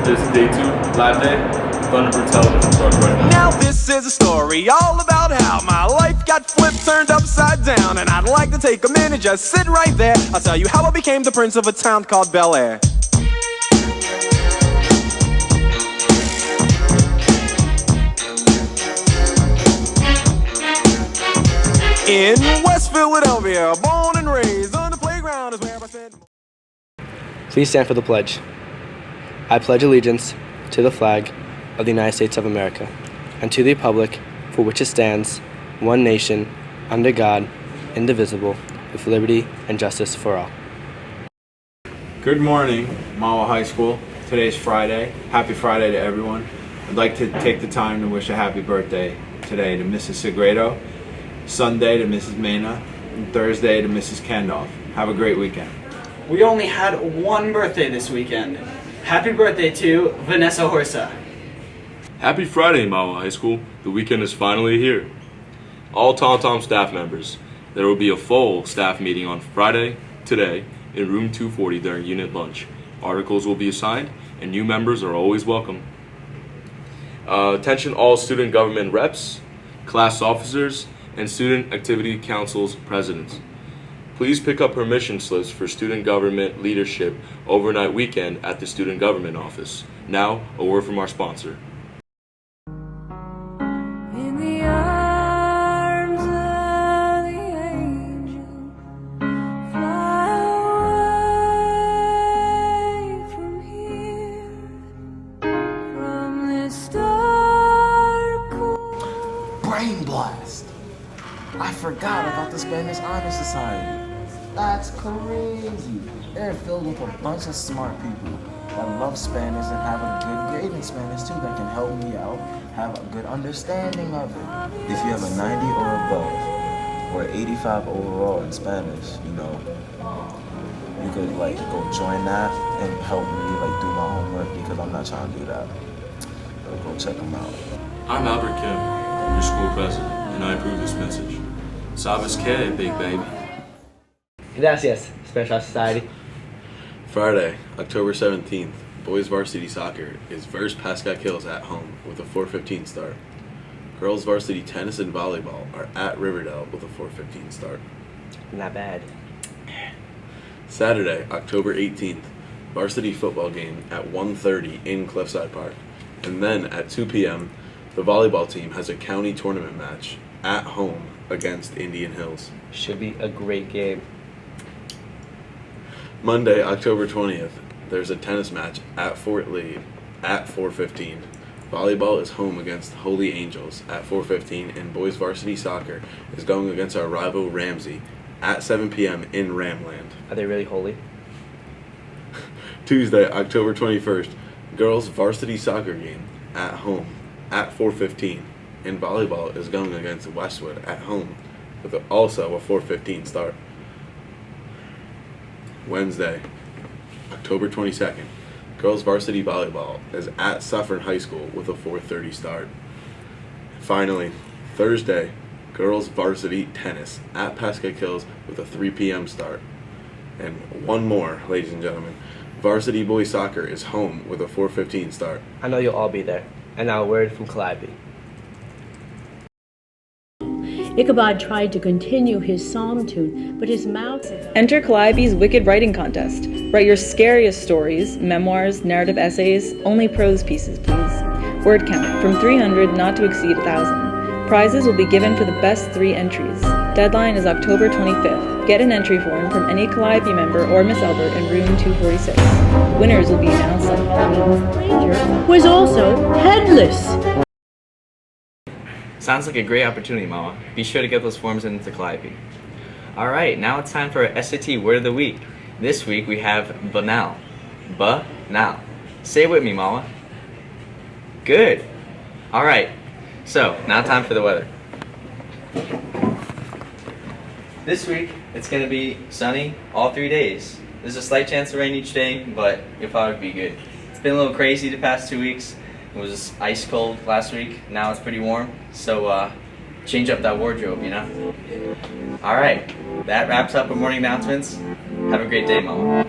This is day 2, live day. Thunderbird Television starts right now. Now this is a story all about how my life got flipped, turned upside down. And I'd like to take a minute, just sit right there. I'll tell you how I became the prince of a town called Bel Air. In West Philadelphia, born and raised on the playground is where I spent. Please stand for the pledge. I pledge allegiance to the flag of the United States of America and to the republic for which it stands, one nation, under God, indivisible, with liberty and justice for all. Good morning, Mawa High School. Today's Friday. Happy Friday to everyone. I'd like to take the time to wish a happy birthday today to Mrs. Segredo, Sunday to Mrs. Mena, and Thursday to Mrs. Kendall. Have a great weekend. We only had one birthday this weekend. Happy birthday to Vanessa Horsa. Happy Friday, Mawa High School. The weekend is finally here. All Tom staff members, there will be a full staff meeting on Friday, today, in room 240 during unit lunch. Articles will be assigned, and new members are always welcome. Attention all student government reps, class officers, and student activity councils presidents. Please pick up permission slips for student government leadership overnight weekend at the student government office. Now, a word from our sponsor. In the arms of the angel, fly away from here, from this dark Brain blast! I forgot about the Spanish Honor Society. That's crazy. They're filled with a bunch of smart people that love Spanish and have a good grade in Spanish too that can help me out, have a good understanding of it. If you have a 90 or above, or 85 overall in Spanish, you could go join that and help me do my homework because I'm not trying to do that. So go check them out. I'm Albert Kim, your school president, and I approve this message. Sabes que, big baby. Gracias, Special Society. Friday, October 17th, boys varsity soccer is versus Pascal Hills at home with a 4:15 start. Girls varsity tennis and volleyball are at Riverdale with a 4:15 start. Not bad. Saturday, October 18th, varsity football game at 1:30 in Cliffside Park. And then at 2 p.m., the volleyball team has a county tournament match at home against Indian Hills. Should be a great game. Monday, October 20th, there's a tennis match at Fort Lee at 4:15. Volleyball is home against Holy Angels at 4:15, and boys varsity soccer is going against our rival Ramsey at 7 p.m. in Ramland. Are they really holy? Tuesday, October 21st, girls varsity soccer game at home at 4:15, and volleyball is going against Westwood at home with also a 4:15 start. Wednesday, October 22nd, girls varsity volleyball is at Suffern High School with a 4:30 start. Finally, Thursday, girls varsity tennis at Pascal Hills with a 3 p.m. start. And one more, ladies and gentlemen, varsity boys soccer is home with a 4:15 start. I know you'll all be there. And now a word from Calliope. Ichabod tried to continue his psalm tune, but his mouth... Enter Calliope's Wicked Writing Contest. Write your scariest stories, memoirs, narrative essays, only prose pieces, please. Word count, from 300 not to exceed 1,000. Prizes will be given for the best 3 entries. Deadline is October 25th. Get an entry form from any Calliope member or Miss Albert in room 246. Winners will be announced on... The stranger was also headless. Sounds like a great opportunity, Mama. Be sure to get those forms into Calliope. Alright, now it's time for our SAT Word of the Week. This week we have banal. Banal. Say it with me, Mama. Good. Alright, so now time for the weather. This week, it's going to be sunny all 3 days. There's a slight chance of rain each day, but you'll probably be good. It's been a little crazy the past 2 weeks. It was ice cold last week. Now it's pretty warm. So change up that wardrobe, you know? Alright, that wraps up our morning announcements. Have a great day, Mama.